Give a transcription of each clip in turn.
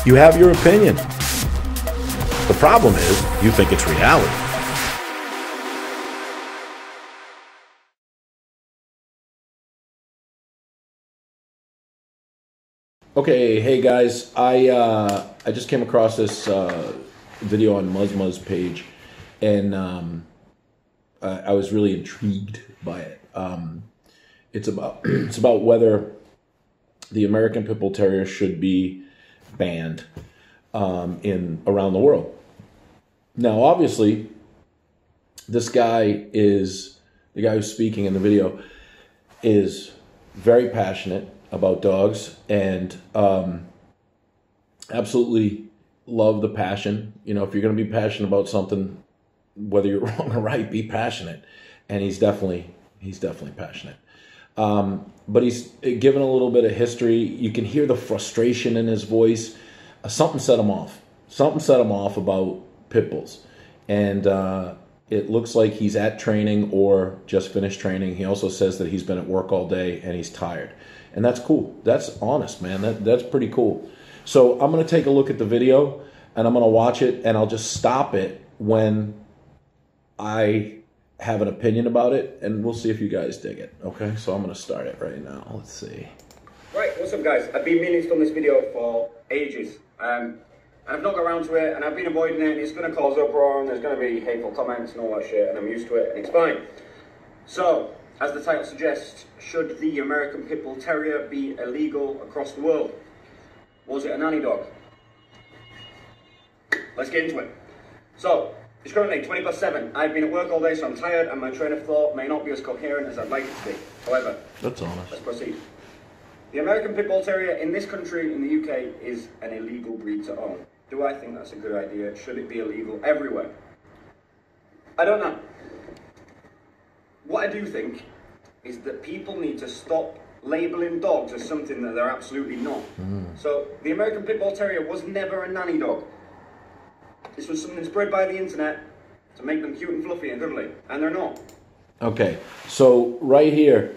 You have your opinion. The problem is, you think it's reality. Okay, hey guys, I just came across this video on MuzmuzTV's page, and I was really intrigued by it. It's about whether the American Pit Bull Terrier should be banned around the world. Now, obviously, this guy is the guy who's speaking in the video is very passionate about dogs and absolutely love the passion. You know, if you're going to be passionate about something, whether you're wrong or right, be passionate. And he's definitely passionate. But he's given a little bit of history. You can hear the frustration in his voice. Something set him off. Something set him off about pit bulls. And it looks like he's at training or just finished training. He also says that he's been at work all day and he's tired. And that's cool. That's honest, man. That's pretty cool. So I'm going to take a look at the video and I'm going to watch it, and I'll just stop it when I have an opinion about it, and we'll see if you guys dig it. Okay, so I'm going to start it right now. Let's see. Right, what's up guys? I've been meaning to film this video for ages. And I've not got around to it, and I've been avoiding it, and it's going to cause uproar, and there's going to be hateful comments and all that shit, and I'm used to it, and it's fine. So, as the title suggests, should the American Pit Bull Terrier be illegal across the world? Was it a nanny dog? Let's get into it. So, it's currently 20/7. I've been at work all day, so I'm tired, and my train of thought may not be as coherent as I'd like it to be. However, that's honest. Let's proceed. The American Pit Bull Terrier in this country, in the UK, is an illegal breed to own. Do I think that's a good idea? Should it be illegal everywhere? I don't know. What I do think is that people need to stop labeling dogs as something that they're absolutely not. So, the American Pit Bull Terrier was never a nanny dog. This was something spread by the internet to make them cute and fluffy and cuddly, and they're not. Okay, so right here,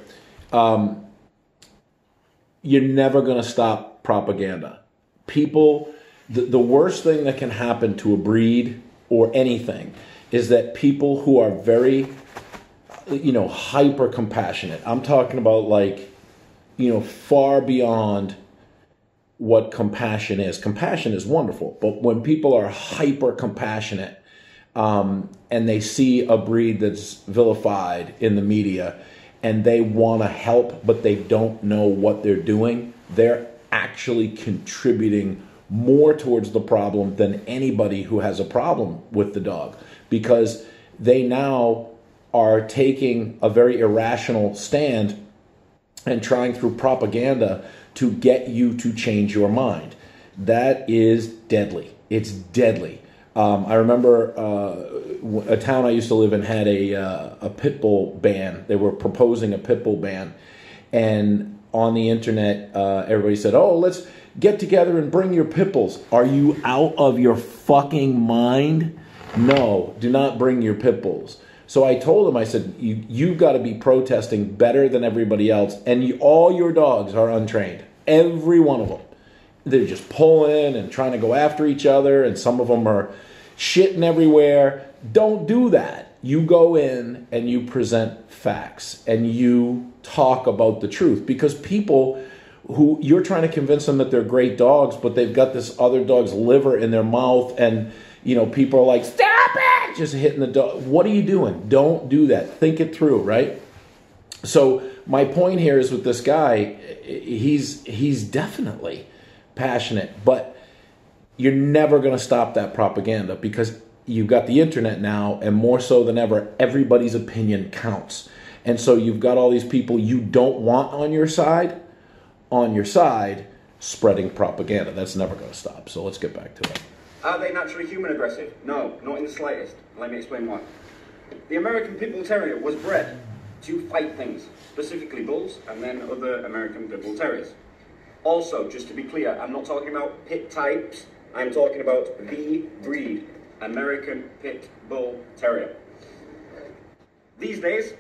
you're never going to stop propaganda. People, the worst thing that can happen to a breed or anything is that people who are very, hyper compassionate. I'm talking about far beyond what compassion is. Compassion is wonderful, but when people are hyper compassionate and they see a breed that's vilified in the media and they want to help, but they don't know what they're doing, they're actually contributing more towards the problem than anybody who has a problem with the dog, because they now are taking a very irrational stand and trying through propaganda to get you to change your mind. That is deadly. It's deadly. I remember a town I used to live in had a pit bull ban. They were proposing a pit bull ban. And on the internet, everybody said, oh, let's get together and bring your pit bulls. Are you out of your fucking mind? No, do not bring your pit bulls. So I told him, I said, you've got to be protesting better than everybody else. And all your dogs are untrained. Every one of them. They're just pulling and trying to go after each other. And some of them are shitting everywhere. Don't do that. You go in and you present facts. And you talk about the truth. Because people who you're trying to convince them that they're great dogs, but they've got this other dog's liver in their mouth. And, people are like, stop it! Just hitting the dog. What are you doing? Don't do that. Think it through, right? So my point here is with this guy, he's definitely passionate, but you're never going to stop that propaganda because you've got the internet now, and more so than ever, everybody's opinion counts. And so you've got all these people you don't want on your side spreading propaganda. That's never going to stop. So let's get back to it. Are they naturally human aggressive? No, not in the slightest. Let me explain why. The American Pit Bull Terrier was bred to fight things, specifically bulls and then other American Pit Bull Terriers. Also, just to be clear, I'm not talking about pit types, I'm talking about the breed, American Pit Bull Terrier. These days,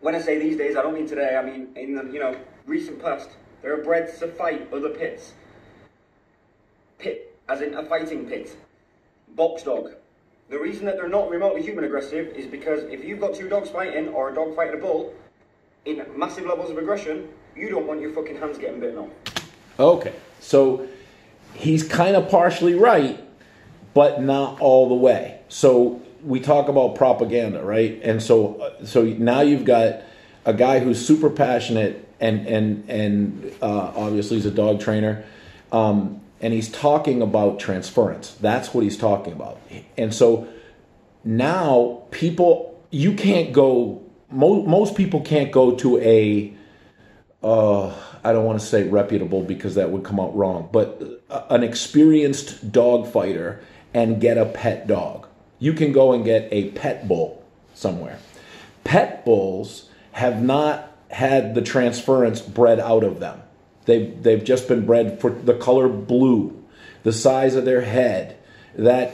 when I say these days, I don't mean today, I mean in the recent past, they're bred to fight other pits. pit, as in a fighting pit, box dog. The reason that they're not remotely human aggressive is because if you've got two dogs fighting, or a dog fighting a bull, in massive levels of aggression, you don't want your fucking hands getting bitten off. Okay, so he's kind of partially right, but not all the way. So we talk about propaganda, right? And so now you've got a guy who's super passionate and obviously he's a dog trainer, and he's talking about transference. That's what he's talking about. And so now you can't go, most people can't go to a, I don't want to say reputable because that would come out wrong, but an experienced dog fighter and get a pet dog. You can go and get a pet bull somewhere. Pet bulls have not had the transference bred out of them. They've just been bred for the color blue, the size of their head. That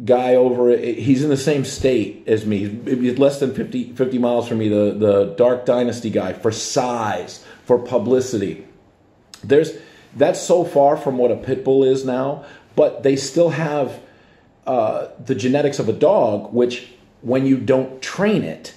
guy he's in the same state as me. He's less than 50 miles from me, the Dark Dynasty guy, for size, for publicity. That's so far from what a pit bull is now, but they still have the genetics of a dog, which when you don't train it,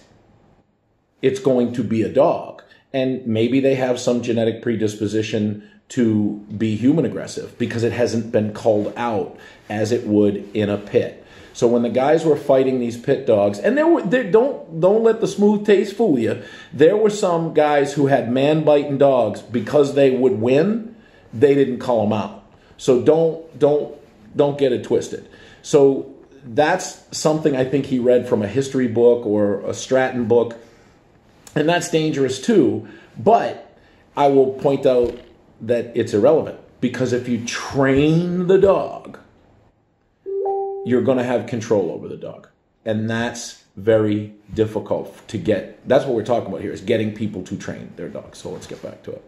it's going to be a dog. And maybe they have some genetic predisposition to be human aggressive because it hasn't been called out as it would in a pit. So when the guys were fighting these pit dogs, and don't let the smooth taste fool you, there were some guys who had man-biting dogs because they would win. They didn't call them out. So don't get it twisted. So that's something I think he read from a history book or a Stratton book. And that's dangerous too, but I will point out that it's irrelevant because if you train the dog, you're going to have control over the dog. And that's very difficult to get. That's what we're talking about here, is getting people to train their dogs. So let's get back to it.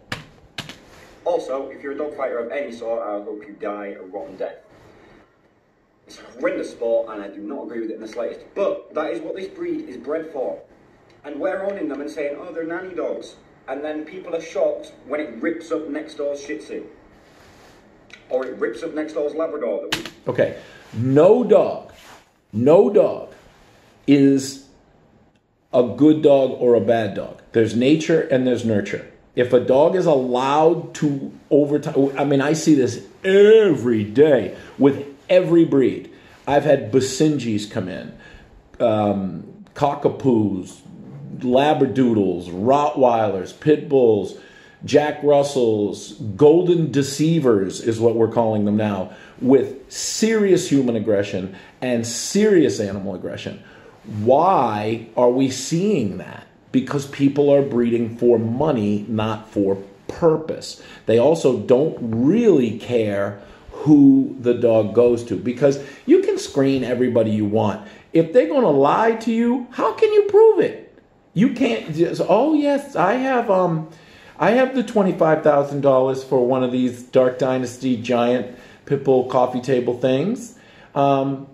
Also, if you're a dog fighter of any sort, I hope you die a rotten death. It's a horrendous sport and I do not agree with it in the slightest. But that is what this breed is bred for. And we're owning them and saying, oh, they're nanny dogs. And then people are shocked when it rips up next door's Shih Tzu. Or it rips up next door's Labrador. Okay, no dog is a good dog or a bad dog. There's nature and there's nurture. If a dog is allowed to overtime, I mean, I see this every day with every breed. I've had Basenjis come in, Cockapoos, Labradoodles, Rottweilers, Pit Bulls, Jack Russells, Golden Deceivers is what we're calling them now, with serious human aggression and serious animal aggression. Why are we seeing that? Because people are breeding for money, not for purpose. They also don't really care who the dog goes to, because you can screen everybody you want. If they're going to lie to you, how can you prove it? You can't just, oh yes, I have the $25,000 for one of these Dark Dynasty giant pit bull coffee table things. I'd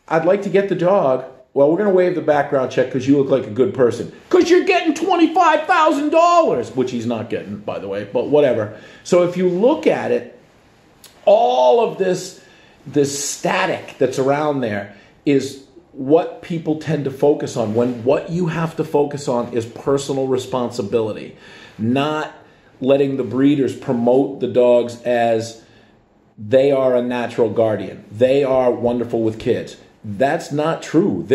like to get the dog. Well, we're going to waive the background check because you look like a good person. Because you're getting $25,000, which he's not getting, by the way, but whatever. So if you look at it, all of this static that's around there is what people tend to focus on, when what you have to focus on is personal responsibility, not letting the breeders promote the dogs as they are a natural guardian. They are wonderful with kids. That's not true.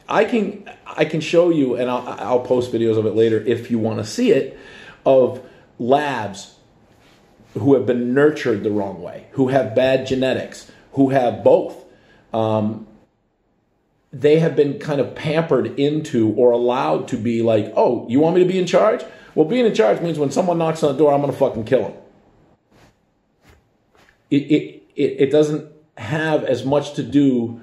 I can show you, and I'll post videos of it later if you want to see it, of labs who have been nurtured the wrong way, who have bad genetics, who have both. They have been kind of pampered into or allowed to be like, oh, you want me to be in charge? Well, being in charge means when someone knocks on the door, I'm going to fucking kill him. It doesn't have as much to do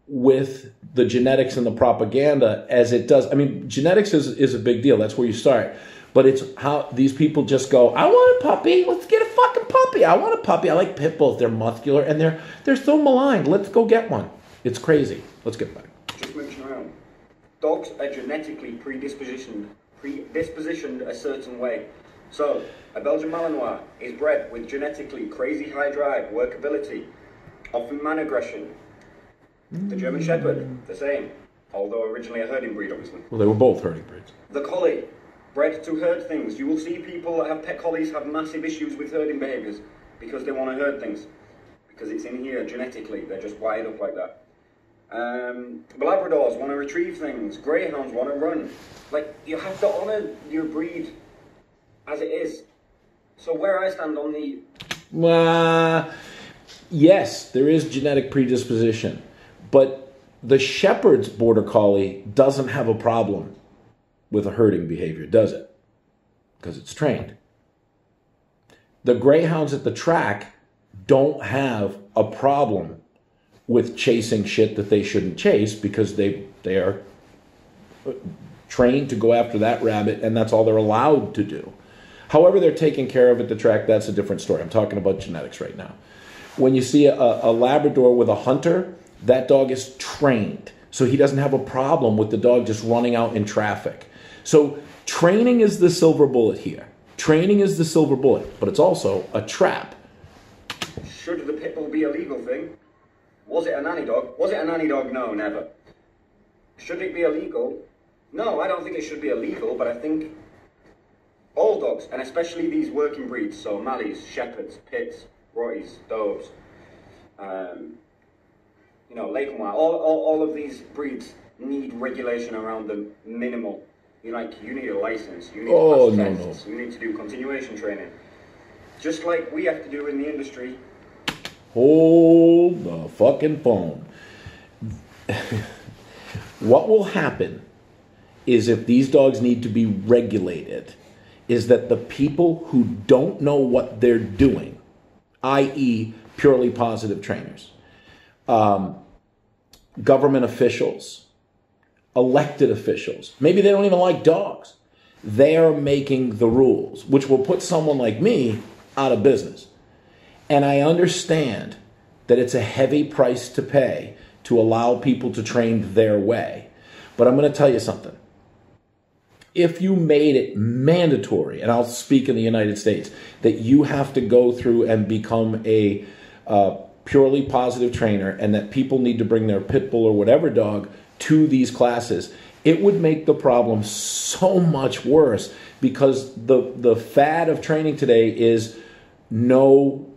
with the genetics and the propaganda as it does. I mean, genetics is a big deal. That's where you start. But it's how these people just go, I want a puppy. Let's get a fucking puppy. I want a puppy. I like pit bulls. They're muscular and they're so maligned. Let's go get one. It's crazy. Let's get back. Just mention around. Dogs are genetically predispositioned a certain way. So, a Belgian Malinois is bred with genetically crazy high drive, workability, often man aggression. The German Shepherd, the same, although originally a herding breed, obviously. Well, they were both herding breeds. The Collie, bred to herd things. You will see people that have pet collies have massive issues with herding behaviours because they want to herd things. Because it's in here genetically, they're just wired up like that. Labradors want to retrieve things. Greyhounds want to run. Like, you have to honour your breed as it is. So where I stand on the... yes, there is genetic predisposition. But the Shepherd's Border Collie doesn't have a problem with a herding behavior, does it? Because it's trained. The Greyhounds at the track don't have a problem with chasing shit that they shouldn't chase because they are trained to go after that rabbit, and that's all they're allowed to do. However they're taking care of at the track, that's a different story. I'm talking about genetics right now. When you see a Labrador with a hunter, that dog is trained. So he doesn't have a problem with the dog just running out in traffic. So training is the silver bullet here. Training is the silver bullet, but it's also a trap. Should the pit bull be a legal thing? Was it a nanny dog? Was it a nanny dog? No, never. Should it be illegal? No, I don't think it should be illegal, but I think all dogs, and especially these working breeds, so Malleys, Shepherds, Pits, Rotties, Doves, you know, Lakemoor, all of these breeds need regulation around them minimal. You need a license, you need to pass tests, you need to do continuation training. Just like we have to do in the industry. Hold the fucking phone. What will happen is if these dogs need to be regulated, is that the people who don't know what they're doing, i.e. purely positive trainers, government officials, elected officials, maybe they don't even like dogs, they're making the rules, which will put someone like me out of business. And I understand that it's a heavy price to pay to allow people to train their way. But I'm going to tell you something. If you made it mandatory, and I'll speak in the United States, that you have to go through and become a purely positive trainer and that people need to bring their pit bull or whatever dog to these classes, it would make the problem so much worse because the fad of training today is no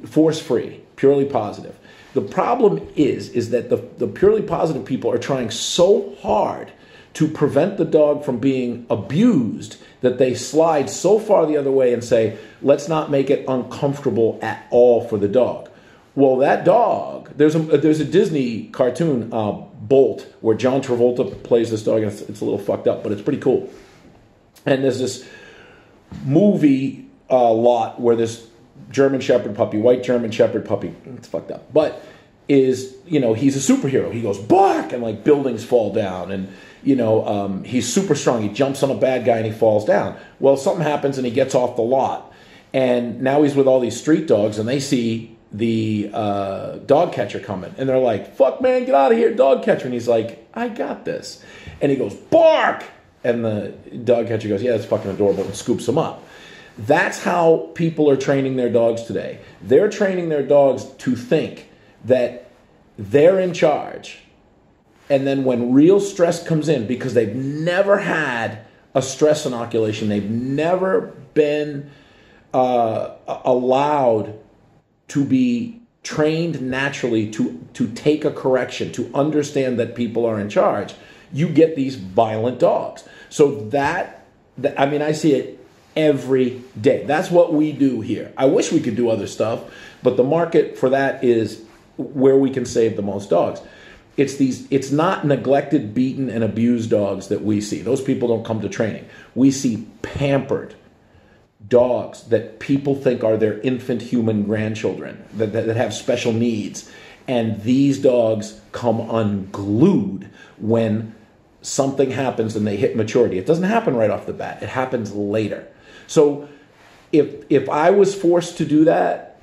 force-free, purely positive. The problem is that the purely positive people are trying so hard to prevent the dog from being abused that they slide so far the other way and say, let's not make it uncomfortable at all for the dog. Well, that dog, there's a Disney cartoon, Bolt, where John Travolta plays this dog, and it's a little fucked up, but it's pretty cool. And there's this movie lot where this German Shepherd puppy, white German Shepherd puppy, it's fucked up, but is, he's a superhero. He goes bark and like buildings fall down and, he's super strong. He jumps on a bad guy and he falls down. Well, something happens and he gets off the lot. And now he's with all these street dogs and they see the dog catcher coming. And they're like, fuck man, get out of here, dog catcher. And he's like, I got this. And he goes, bark. And the dog catcher goes, yeah, that's fucking adorable, and scoops him up. That's how people are training their dogs today. They're training their dogs to think that they're in charge. And then when real stress comes in, because they've never had a stress inoculation, they've never been allowed to be trained naturally to take a correction, to understand that people are in charge, you get these violent dogs. So I see it every day. That's what we do here. I wish we could do other stuff, but the market for that is where we can save the most dogs. It's not neglected, beaten, and abused dogs that we see. Those people don't come to training. We see pampered dogs that people think are their infant human grandchildren, that have special needs. And these dogs come unglued when something happens and they hit maturity. It doesn't happen right off the bat. It happens later. So if I was forced to do that,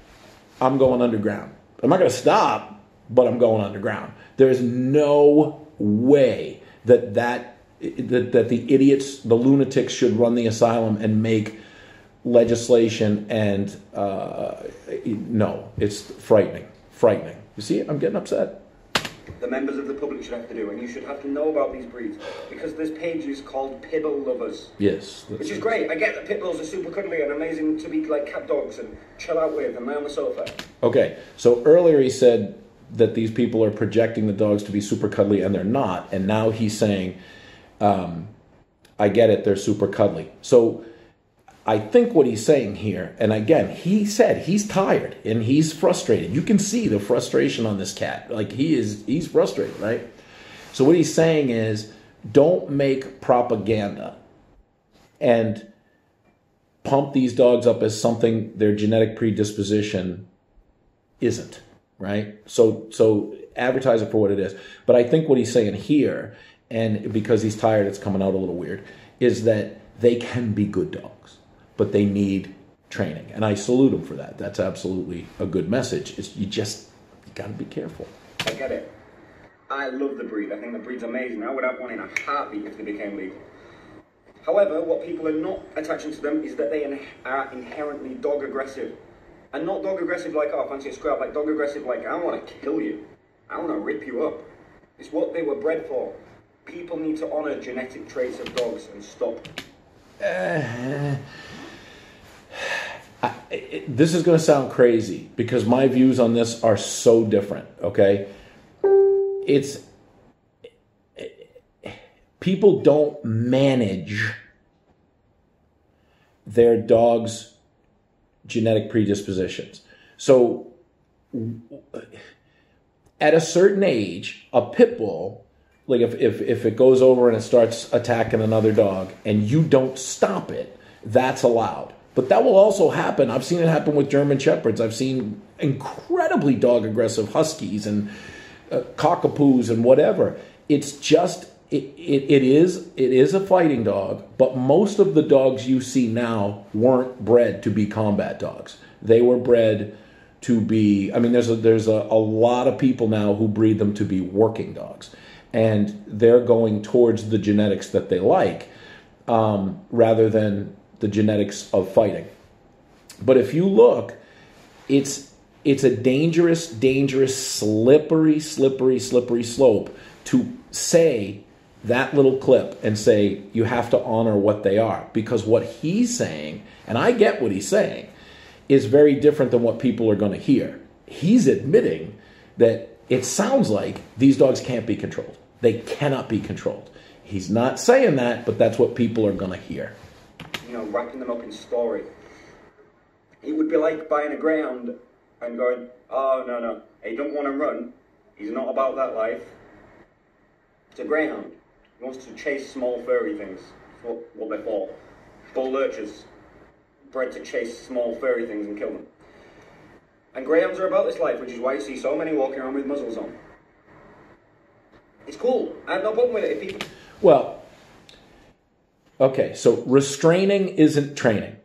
I'm going underground. I'm not going to stop, but I'm going underground. There's no way that the idiots, the lunatics should run the asylum and make legislation, and no, it's frightening. Frightening. You see, I'm getting upset. The members of the public should have to do, and you should have to know about these breeds, because this page is called Pitbull Lovers. Yes. Which is great. I get that pit bulls are super cuddly and amazing to be like cat dogs and chill out with and lay on the sofa. Okay, so earlier he said that these people are projecting the dogs to be super cuddly, and they're not, and now he's saying, I get it, they're super cuddly. So I think what he's saying here, and again, he said he's tired and he's frustrated. You can see the frustration on this cat. Like he's frustrated, right? So what he's saying is, don't make propaganda and pump these dogs up as something their genetic predisposition isn't, right? So advertise it for what it is. But I think what he's saying here, and because he's tired, it's coming out a little weird, is that they can be good dogs, but they need training. And I salute him for that. That's absolutely a good message. You got to be careful. I get it. I love the breed. I think the breed's amazing. I would have one in a heartbeat if they became legal. However, what people are not attaching to them is that they are inherently dog aggressive. And not dog aggressive like, oh, fancy a scrap, like dog aggressive like, I want to kill you. I want to rip you up. It's what they were bred for. People need to honor genetic traits of dogs and stop. This is going to sound crazy because my views on this are so different, okay? People don't manage their dog's genetic predispositions. So at a certain age, a pit bull, like if it goes over and it starts attacking another dog and you don't stop it, that's allowed. But that will also happen. I've seen it happen with German Shepherds. I've seen incredibly dog aggressive huskies and cockapoos and whatever. It's just, it is a fighting dog, but most of the dogs you see now weren't bred to be combat dogs. They were bred to be, I mean, there's a lot of people now who breed them to be working dogs. And they're going towards the genetics that they like rather than the genetics of fighting. But if you look, it's a dangerous, slippery slope to say that little clip and say you have to honor what they are. Because what he's saying, and I get what he's saying, is very different than what people are going to hear. He's admitting that it sounds like these dogs can't be controlled. They cannot be controlled. He's not saying that, but that's what people are going to hear. You know, wrapping them up in story. It would be like buying a greyhound and going, oh, no, he don't want to run. He's not about that life. It's a greyhound. He wants to chase small furry things. That's what they're for. Bull lurchers, bred to chase small furry things and kill them. And greyhounds are about this life, which is why you see so many walking around with muzzles on. It's cool. I have no problem with it. If people... Well, okay, so restraining isn't training.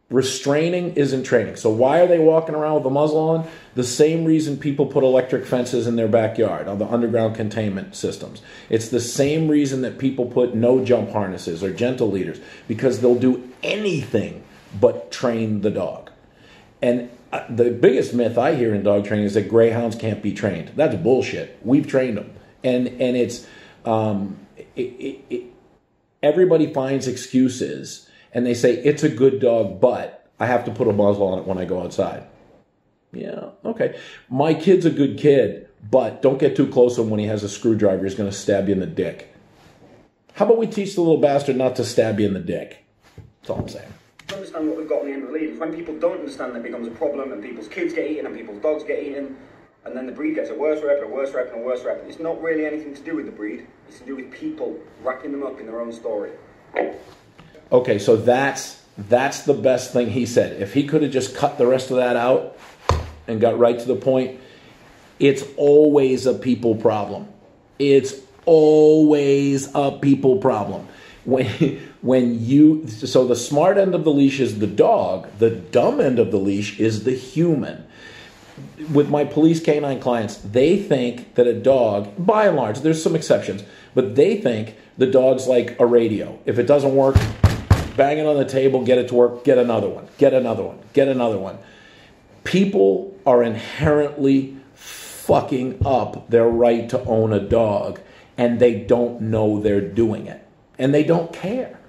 Restraining isn't training. So why are they walking around with a muzzle on? The same reason people put electric fences in their backyard, on the underground containment systems. It's the same reason that people put no jump harnesses or gentle leaders, because they'll do anything but train the dog. And the biggest myth I hear in dog training is that greyhounds can't be trained. That's bullshit. We've trained them. And it's... everybody finds excuses and they say, it's a good dog, but I have to put a muzzle on it when I go outside. Yeah, okay. My kid's a good kid, but don't get too close to him when he has a screwdriver. He's going to stab you in the dick. How about we teach the little bastard not to stab you in the dick? That's all I'm saying. Understand what we've got on the end of the lead. When people don't understand, that becomes a problem, and people's kids get eaten and people's dogs get eaten. And then the breed gets a worse rep and a worse rep and a worse rep. It's not really anything to do with the breed. It's to do with people wrapping them up in their own story. Okay, so that's the best thing he said. If he could have just cut the rest of that out and got right to the point, it's always a people problem. It's always a people problem. So the smart end of the leash is the dog. The dumb end of the leash is the human. With my police canine clients, they think that a dog, by and large, there's some exceptions, but they think the dog's like a radio. If it doesn't work, banging on the table, get it to work, get another one, get another one, get another one. People are inherently fucking up their right to own a dog, and they don't know they're doing it, and they don't care.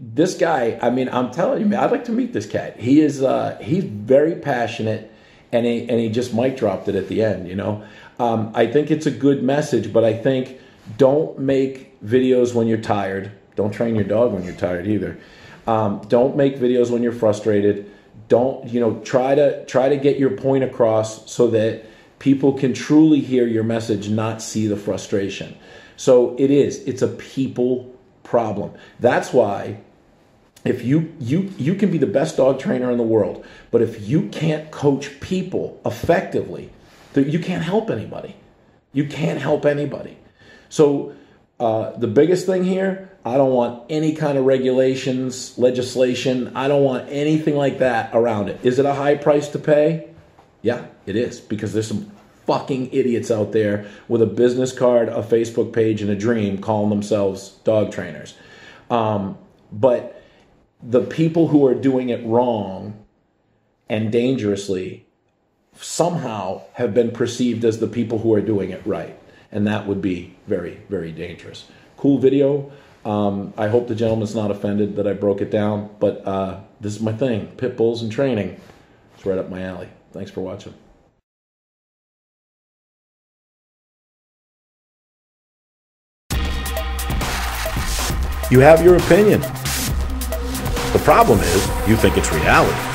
This guy, I mean, I'm telling you, I'd like to meet this cat. He is, he's very passionate, and he just mic dropped it at the end, you know. I think it's a good message, but I think don't make videos when you're tired. Don't train your dog when you're tired either. Don't make videos when you're frustrated. Don't, you know, try to get your point across so that people can truly hear your message, not see the frustration. So it's a people problem. That's why if you can be the best dog trainer in the world, but if you can't coach people effectively, you can't help anybody. You can't help anybody. So the biggest thing here, I don't want any kind of regulations, legislation. I don't want anything like that around it. Is it a high price to pay? Yeah, it is, because there's some fucking idiots out there with a business card, a Facebook page, and a dream calling themselves dog trainers. But the people who are doing it wrong and dangerously somehow have been perceived as the people who are doing it right. And that would be very, very dangerous. Cool video. I hope the gentleman's not offended that I broke it down, but this is my thing. Pit bulls and training. It's right up my alley. Thanks for watching. You have your opinion. The problem is, you think it's reality.